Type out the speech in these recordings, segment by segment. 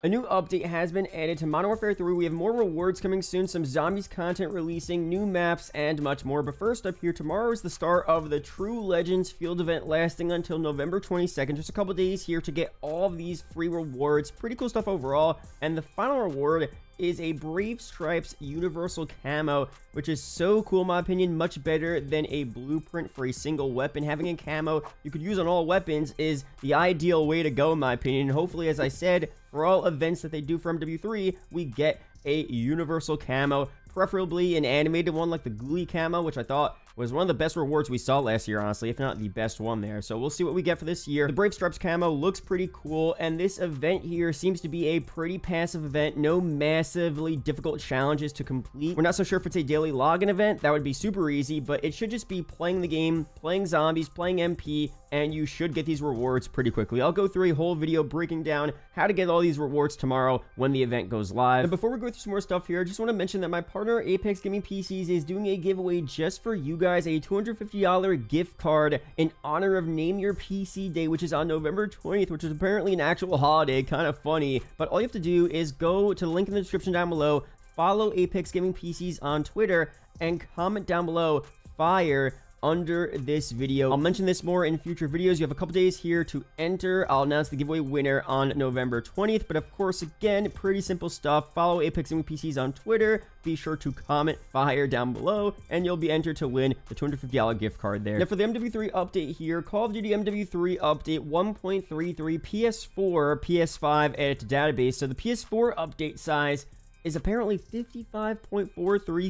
A new update has been added to Modern Warfare 3. We have more rewards coming soon, some zombies content releasing, new maps, and much more. But first up here, tomorrow is the start of the True Legends field event lasting until November 22nd. Just a couple days here to get all of these free rewards. Pretty cool stuff overall. And the final reward is a Brave Stripes Universal Camo, which is so cool in my opinion, much better than a blueprint for a single weapon. Having a camo you could use on all weapons is the ideal way to go in my opinion. Hopefully, as I said, for all events that they do for MW3, we get a universal camo, preferably an animated one like the Ghoulie camo, which I thought was one of the best rewards we saw last year, honestly, if not the best one there. So we'll see what we get for this year. The Brave Stripes camo looks pretty cool, and this event here seems to be a pretty passive event. No massively difficult challenges to complete. We're not so sure if it's a daily login event. That would be super easy, but it should just be playing the game, playing zombies, playing MP, and you should get these rewards pretty quickly. I'll go through a whole video breaking down how to get all these rewards tomorrow when the event goes live. And before we go through some more stuff here, I just want to mention that my partner Apex Gaming PCs is doing a giveaway just for you guys, a $250 gift card in honor of Name Your PC Day, which is on November 20th, which is apparently an actual holiday. Kind of funny, but all you have to do is go to the link in the description down below, follow Apex Gaming PCs on Twitter, and comment down below fire under this video. I'll mention this more in future videos. You have a couple days here to enter. I'll announce the giveaway winner on November 20th, but of course, again, pretty simple stuff. Follow Apex Gaming PCs on Twitter. Be sure to comment fire down below, and you'll be entered to win the $250 gift card there. Now, for the MW3 update here, Call of Duty MW3 update 1.33 PS4, PS5 added to database. So the PS4 update size is apparently 55.43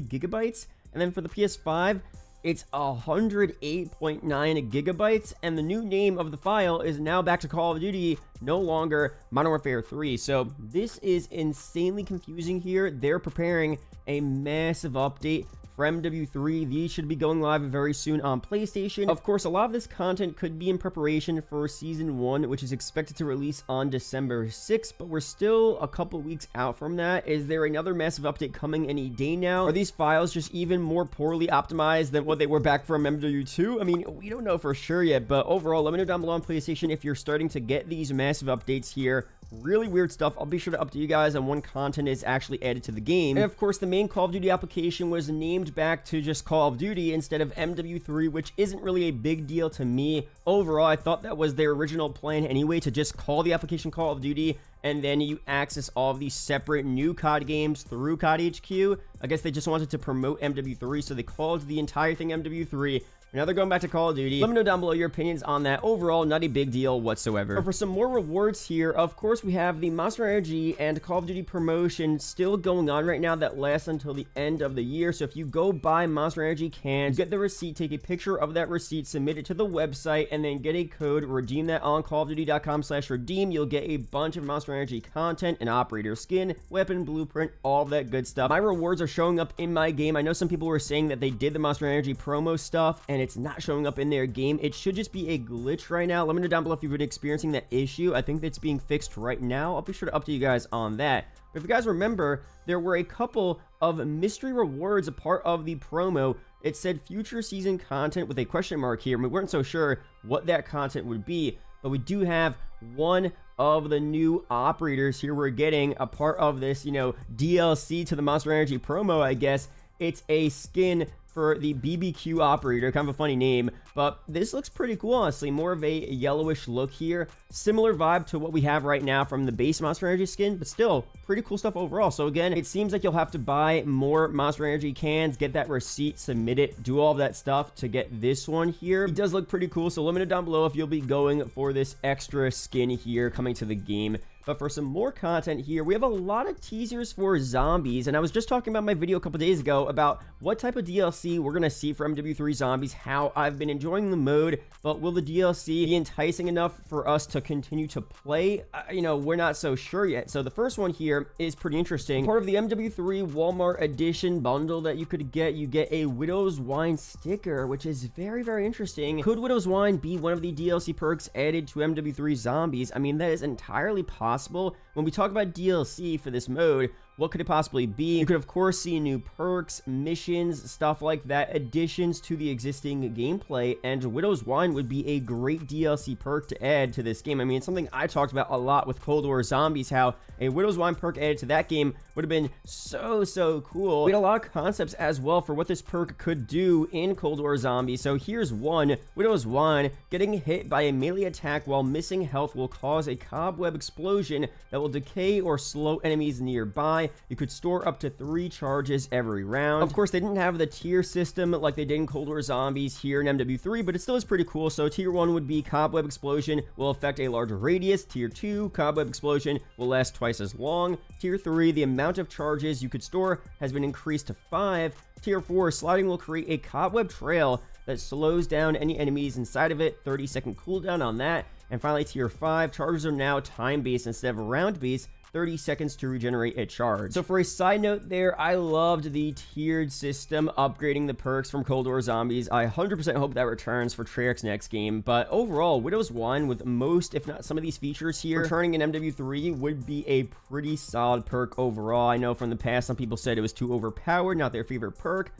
gigabytes, and then for the PS5, it's 108.9 gigabytes, and the new name of the file is now back to Call of Duty, no longer Modern Warfare 3. So this is insanely confusing here. They're preparing a massive update for MW3. These should be going live very soon on PlayStation. Of course, a lot of this content could be in preparation for Season 1, which is expected to release on December 6th, but we're still a couple weeks out from that. Is there another massive update coming any day now? Are these files just even more poorly optimized than what they were back from MW2? I mean, we don't know for sure yet, but overall, let me know down below on PlayStation if you're starting to get these massive updates here. Really weird stuff. I'll be sure to update you guys on when content is actually added to the game. And of course, the main Call of Duty application was named back to just Call of Duty instead of MW3, which isn't really a big deal to me. Overall, I thought that was their original plan anyway, to just call the application Call of Duty, and then you access all of these separate new COD games through COD HQ. I guess they just wanted to promote MW3, so they called the entire thing MW3. Now they're going back to Call of Duty. Let me know down below your opinions on that. Overall, not a big deal whatsoever. But for some more rewards here, of course, we have the Monster Energy and Call of Duty promotion still going on right now that lasts until the end of the year. So if you go buy Monster Energy cans, get the receipt, take a picture of that receipt, submit it to the website, and then get a code, redeem that on callofduty.com/redeem. You'll get a bunch of Monster Energy content, an operator skin, weapon, blueprint, all that good stuff. My rewards are showing up in my game. I know some people were saying that they did the Monster Energy promo stuff, and it's not showing up in their game. It should just be a glitch right now. Let me know down below if you've been experiencing that issue. I think that's being fixed right now. I'll be sure to update you guys on that. But if you guys remember, there were a couple of mystery rewards a part of the promo. It said future season content with a question mark here. We weren't so sure what that content would be, but we do have one of the new operators here we're getting a part of this, DLC to the Monster Energy promo, I guess. It's a skin for the BBQ operator, kind of a funny name, but this looks pretty cool, honestly. More of a yellowish look here. Similar vibe to what we have right now from the base Monster Energy skin, but still pretty cool stuff overall. So again, it seems like you'll have to buy more Monster Energy cans, get that receipt, submit it, do all of that stuff to get this one here. It does look pretty cool, so let me know down below if you'll be going for this extra skin here coming to the game. But for some more content here, we have a lot of teasers for zombies, and I was just talking about my video a couple days ago about what type of DLC we're going to see for MW3 zombies, how I've been enjoying the mode, but will the DLC be enticing enough for us to continue to play? We're not so sure yet. So the first one here is pretty interesting. Part of the MW3 Walmart edition bundle that you could get, you get a Widow's Wine sticker, which is very, very interesting. Could Widow's Wine be one of the DLC perks added to MW3 zombies? I mean, that is entirely possible. possible. When we talk about DLC for this mode, what could it possibly be? You could, of course, see new perks, missions, stuff like that, additions to the existing gameplay, and Widow's Wine would be a great DLC perk to add to this game. I mean, it's something I talked about a lot with Cold War Zombies, how a Widow's Wine perk added to that game would have been so cool. We had a lot of concepts as well for what this perk could do in Cold War Zombies. So here's one. Widow's Wine, getting hit by a melee attack while missing health will cause a cobweb explosion that will decay or slow enemies nearby. You could store up to 3 charges every round. Of course, they didn't have the tier system like they did in Cold War Zombies here in MW3, but it still is pretty cool. So tier 1 would be cobweb explosion, will affect a larger radius. Tier 2, cobweb explosion, will last twice as long. Tier 3, the amount of charges you could store has been increased to 5. Tier 4, sliding will create a cobweb trail that slows down any enemies inside of it. 30-second cooldown on that. And finally, tier 5, charges are now time-based instead of round-based. 30 seconds to regenerate a charge. So for a side note there, I loved the tiered system, upgrading the perks from Cold War Zombies. I 100% hope that returns for Treyarch's next game, but overall, Widow's Wine with most, if not some of these features here, returning in MW3 would be a pretty solid perk overall. I know from the past, some people said it was too overpowered, not their favorite perk.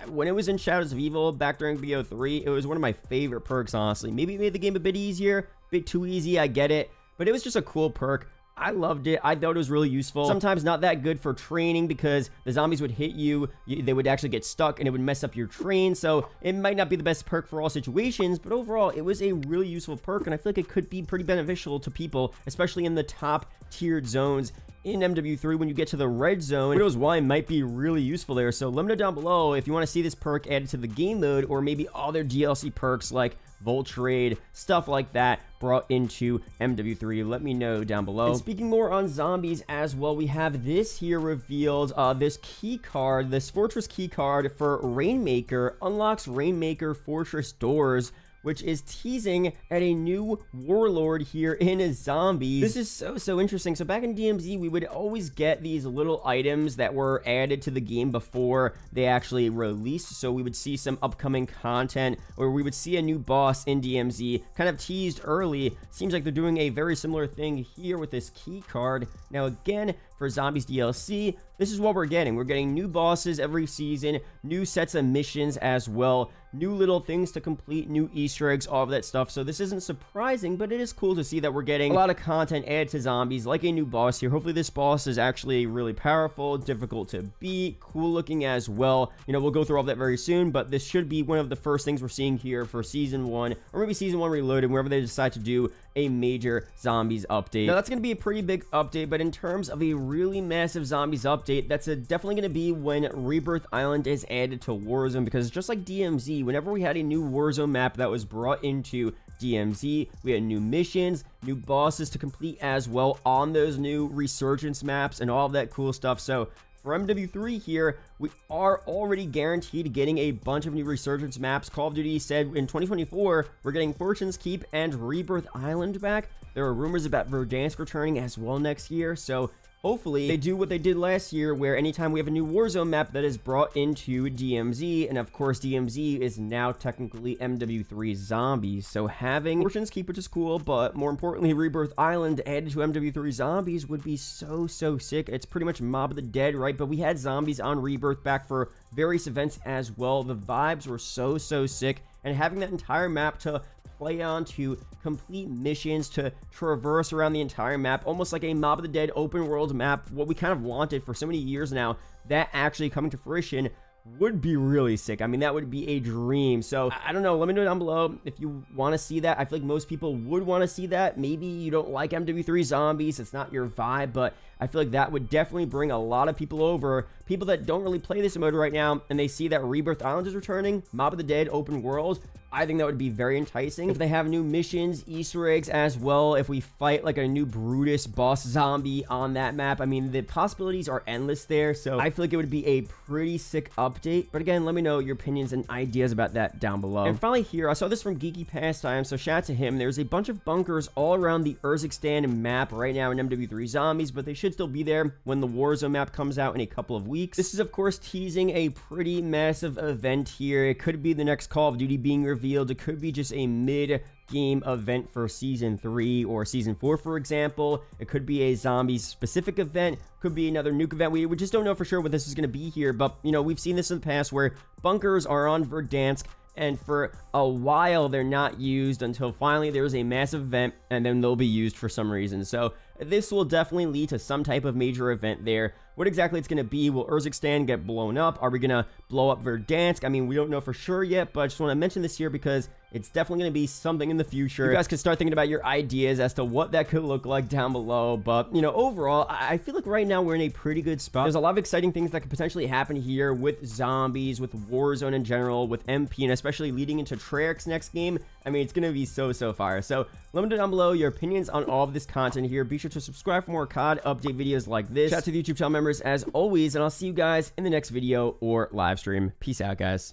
When it was in Shadows of Evil back during BO3, it was one of my favorite perks, honestly. Maybe it made the game a bit easier, a bit too easy, I get it, but it was just a cool perk. I loved it. I thought it was really useful. Sometimes not that good for training because the zombies would hit you, they would actually get stuck and it would mess up your train. So it might not be the best perk for all situations, but overall it was a really useful perk and I feel like it could be pretty beneficial to people, especially in the top tiered zones. In MW3, when you get to the red zone, Widow's Wine might be really useful there. So let me know down below if you want to see this perk added to the game mode or maybe other DLC perks like Volt Trade, stuff like that brought into MW3. Let me know down below. And speaking more on zombies as well, we have this here revealed, this key card, this Fortress key card for Rainmaker, unlocks Rainmaker Fortress doors, which is teasing at a new warlord here in Zombies. This is so interesting. So back in DMZ, we would always get these little items that were added to the game before they actually released. So we would see some upcoming content, or we would see a new boss in DMZ, kind of teased early. Seems like they're doing a very similar thing here with this key card. Now again, for Zombies DLC, this is what we're getting. We're getting new bosses every season, new sets of missions as well, new little things to complete, new Easter eggs, all of that stuff. So this isn't surprising, but it is cool to see that we're getting a lot of content added to Zombies, like a new boss here. Hopefully this boss is actually really powerful, difficult to beat, cool looking as well. You know, we'll go through all that very soon, but this should be one of the first things we're seeing here for Season 1, or maybe Season 1 Reloaded, wherever they decide to do a major Zombies update. Now that's going to be a pretty big update, but in terms of a really massive Zombies update, that's definitely going to be when Rebirth Island is added to Warzone, because just like DMZ, whenever we had a new Warzone map that was brought into DMZ, we had new missions, new bosses to complete as well on those new Resurgence maps and all of that cool stuff. So for MW3 here, we are already guaranteed getting a bunch of new Resurgence maps. Call of Duty said in 2024, we're getting Fortune's Keep and Rebirth Island back. There are rumors about Verdansk returning as well next year, so hopefully they do what they did last year, where anytime we have a new Warzone map that is brought into DMZ, and of course DMZ is now technically MW3 Zombies, so having Fortune's Keep, which is cool, but more importantly Rebirth Island added to MW3 Zombies would be so sick. It's pretty much Mob of the Dead, right? But we had Zombies on Rebirth back for various events as well. The vibes were so sick, and having that entire map to play on, to complete missions, to traverse around the entire map, almost like a Mob of the Dead open world map, what we kind of wanted for so many years now, that actually coming to fruition would be really sick. I mean, that would be a dream. So I don't know, let me know down below if you want to see that. I feel like most people would want to see that. Maybe you don't like MW3 Zombies, it's not your vibe, but I feel like that would definitely bring a lot of people over, people that don't really play this mode right now, and they see that Rebirth Island is returning, Mob of the Dead open world. I think that would be very enticing. If they have new missions, Easter eggs as well, if we fight like a new Brutus boss zombie on that map, I mean, the possibilities are endless there, so I feel like it would be a pretty sick update. But again, let me know your opinions and ideas about that down below. And finally here, I saw this from Geeky Pastime, so shout out to him. There's a bunch of bunkers all around the Urzikstan map right now in MW3 Zombies, but they should still be there when the Warzone map comes out in a couple of weeks. This is of course teasing a pretty massive event here. It could be the next Call of Duty being revealed. It could be just a mid game event for Season 3 or Season 4, for example. It could be a zombies-specific event, could be another nuke event. We just don't know for sure what this is going to be here, but, you know, we've seen this in the past where bunkers are on Verdansk, and for a while they're not used until finally there's a massive event, and then they'll be used for some reason. So this will definitely lead to some type of major event there. What exactly it's going to be? Will Urzikstan get blown up? Are we going to blow up Verdansk? I mean, we don't know for sure yet, but I just want to mention this here because it's definitely going to be something in the future. You guys can start thinking about your ideas as to what that could look like down below. But, you know, overall, I feel like right now we're in a pretty good spot. There's a lot of exciting things that could potentially happen here with zombies, with Warzone in general, with MP, and especially leading into Treyarch's next game. I mean, it's going to be so fire. So let me know down below your opinions on all of this content here. Be sure to subscribe for more COD update videos like this. Shout out to the YouTube channel members as always, and I'll see you guys in the next video or live stream. Peace out, guys.